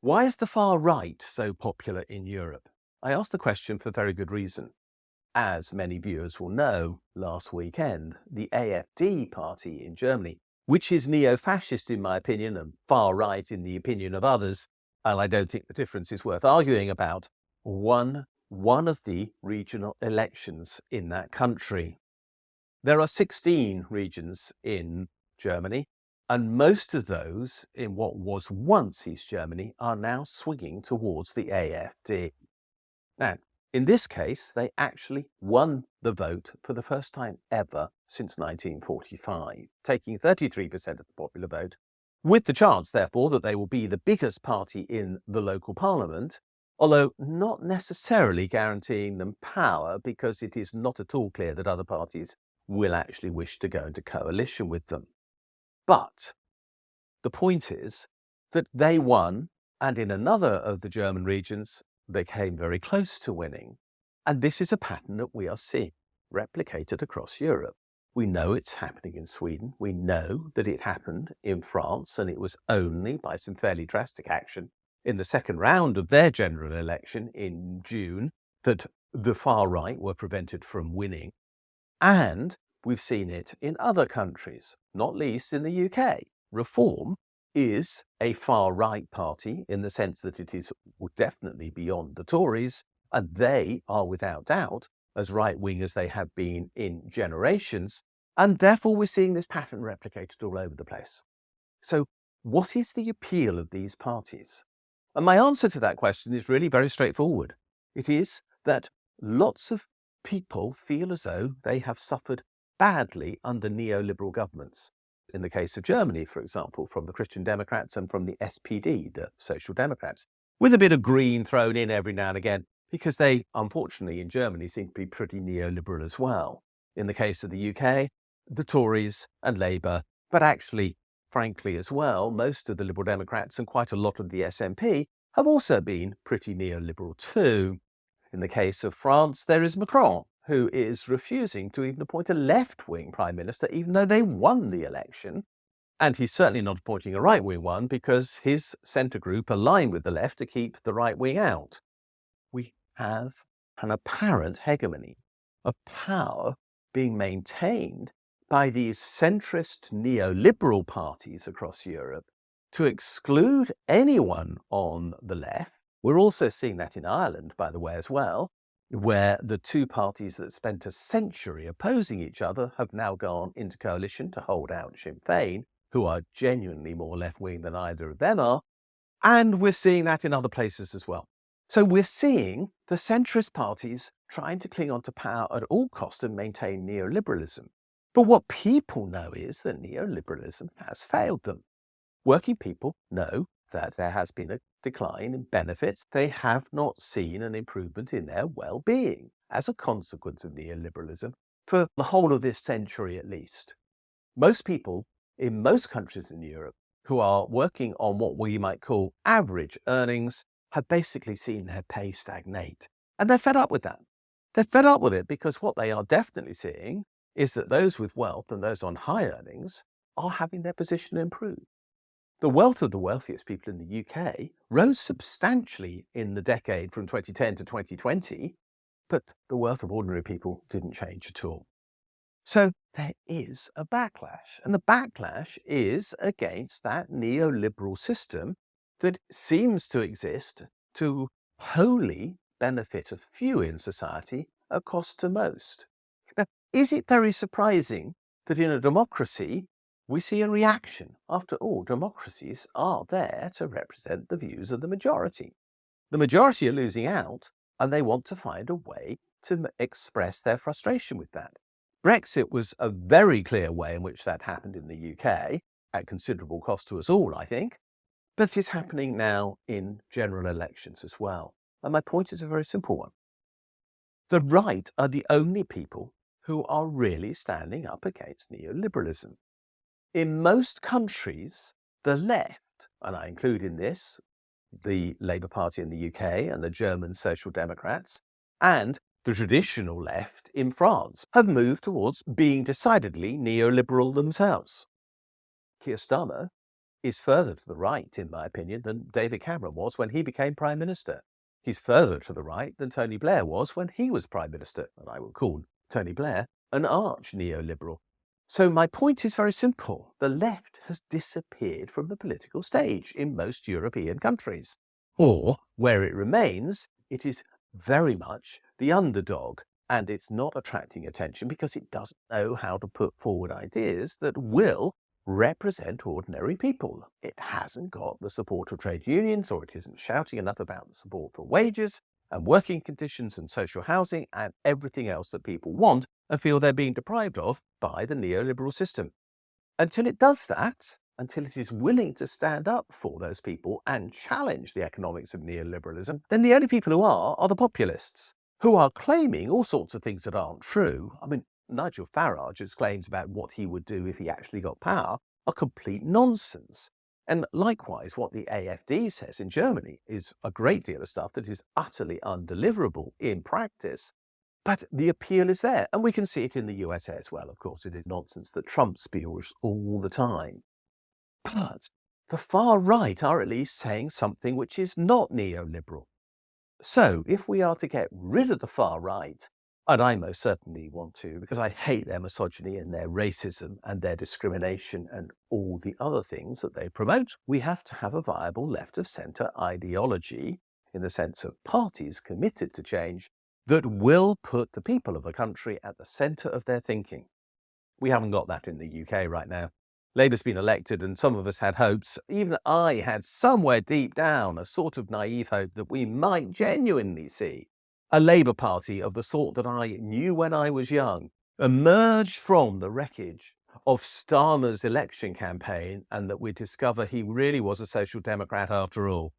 Why is the far right so popular in Europe? I ask the question for very good reason. As many viewers will know, last weekend, the AfD party in Germany, which is neo-fascist in my opinion and far right in the opinion of others, and I don't think the difference is worth arguing about, won one of the regional elections in that country. There are 16 regions in Germany, and most of those in what was once East Germany are now swinging towards the AfD. Now, in this case, they actually won the vote for the first time ever since 1945, taking 33% of the popular vote, with the chance, therefore, that they will be the biggest party in the local parliament, although not necessarily guaranteeing them power, because it is not at all clear that other parties will actually wish to go into coalition with them. But the point is that they won, and in another of the German regions, they came very close to winning. And this is a pattern that we are seeing replicated across Europe. We know it's happening in Sweden. We know that it happened in France, and it was only by some fairly drastic action in the second round of their general election in June that the far right were prevented from winning. And we've seen it in other countries, not least in the UK. Reform is a far-right party in the sense that it is definitely beyond the Tories, and they are without doubt as right-wing as they have been in generations, and therefore we're seeing this pattern replicated all over the place. So what is the appeal of these parties? And my answer to that question is really very straightforward. It is that lots of people feel as though they have suffered badly under neoliberal governments. In the case of Germany, for example, from the Christian Democrats and from the SPD, the Social Democrats, with a bit of green thrown in every now and again, because they, unfortunately, in Germany seem to be pretty neoliberal as well. In the case of the UK, the Tories and Labour, but actually, frankly as well, most of the Liberal Democrats and quite a lot of the SNP have also been pretty neoliberal too. In the case of France, there is Macron, who is refusing to even appoint a left-wing prime minister, even though they won the election. And he's certainly not appointing a right-wing one because his centre group align with the left to keep the right wing out. We have an apparent hegemony of power being maintained by these centrist neoliberal parties across Europe to exclude anyone on the left. We're also seeing that in Ireland, by the way, as well, where the two parties that spent a century opposing each other have now gone into coalition to hold out Sinn Féin, who are genuinely more left-wing than either of them are. And we're seeing that in other places as well. So we're seeing the centrist parties trying to cling on to power at all costs and maintain neoliberalism. But what people know is that neoliberalism has failed them. Working people know that there has been a decline in benefits. They have not seen an improvement in their well-being as a consequence of neoliberalism for the whole of this century at least. Most people in most countries in Europe who are working on what we might call average earnings have basically seen their pay stagnate. And they're fed up with that. They're fed up with it because what they are definitely seeing is that those with wealth and those on high earnings are having their position improve. The wealth of the wealthiest people in the UK rose substantially in the decade from 2010 to 2020, but the wealth of ordinary people didn't change at all. So there is a backlash, and the backlash is against that neoliberal system that seems to exist to wholly benefit a few in society at cost to most. Now, is it very surprising that in a democracy we see a reaction? After all, democracies are there to represent the views of the majority. The majority are losing out, and they want to find a way to express their frustration with that. Brexit was a very clear way in which that happened in the UK, at considerable cost to us all, I think, but it's happening now in general elections as well. And my point is a very simple one. The right are the only people who are really standing up against neoliberalism. In most countries, the left, and I include in this the Labour Party in the UK and the German Social Democrats, and the traditional left in France, have moved towards being decidedly neoliberal themselves. Keir Starmer is further to the right, in my opinion, than David Cameron was when he became Prime Minister. He's further to the right than Tony Blair was when he was Prime Minister, and I will call Tony Blair an arch neoliberal. So my point is very simple. The left has disappeared from the political stage in most European countries. Or, where it remains, it is very much the underdog, and it's not attracting attention because it doesn't know how to put forward ideas that will represent ordinary people. It hasn't got the support of trade unions, or it isn't shouting enough about the support for wages and working conditions and social housing and everything else that people want and feel they're being deprived of by the neoliberal system. Until it does that, until it is willing to stand up for those people and challenge the economics of neoliberalism, then the only people who are the populists, who are claiming all sorts of things that aren't true. I mean, Nigel Farage's claims about what he would do if he actually got power are complete nonsense. And likewise, what the AfD says in Germany is a great deal of stuff that is utterly undeliverable in practice. But the appeal is there, and we can see it in the USA as well. Of course, it is nonsense that Trump spews all the time. But the far right are at least saying something which is not neoliberal. So if we are to get rid of the far right, and I most certainly want to, because I hate their misogyny and their racism and their discrimination and all the other things that they promote, we have to have a viable left-of-centre ideology, in the sense of parties committed to change, that will put the people of a country at the centre of their thinking. We haven't got that in the UK right now. Labour's been elected and some of us had hopes. Even I had somewhere deep down a sort of naive hope that we might genuinely see a Labour Party of the sort that I knew when I was young emerge from the wreckage of Starmer's election campaign, and that we'd discover he really was a social democrat after all.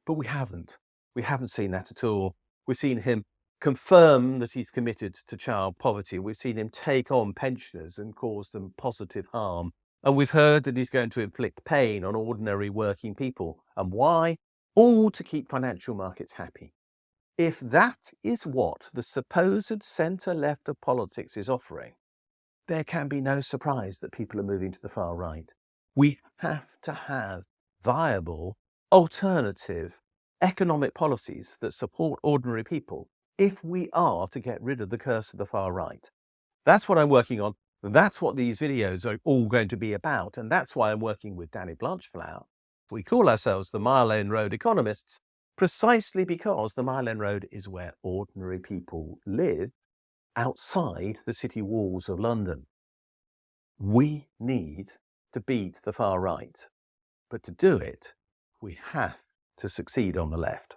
But we haven't. We haven't seen that at all. We've seen him confirm that he's committed to child poverty. We've seen him take on pensioners and cause them positive harm. And we've heard that he's going to inflict pain on ordinary working people. And why? All to keep financial markets happy. If that is what the supposed centre-left of politics is offering, there can be no surprise that people are moving to the far right. We have to have viable, alternative economic policies that support ordinary people if we are to get rid of the curse of the far right. That's what I'm working on. That's what these videos are all going to be about. And that's why I'm working with Danny Blanchflower. We call ourselves the Mile End Road Economists, precisely because the Mile End Road is where ordinary people live outside the city walls of London. We need to beat the far right. But to do it, we have to succeed on the left.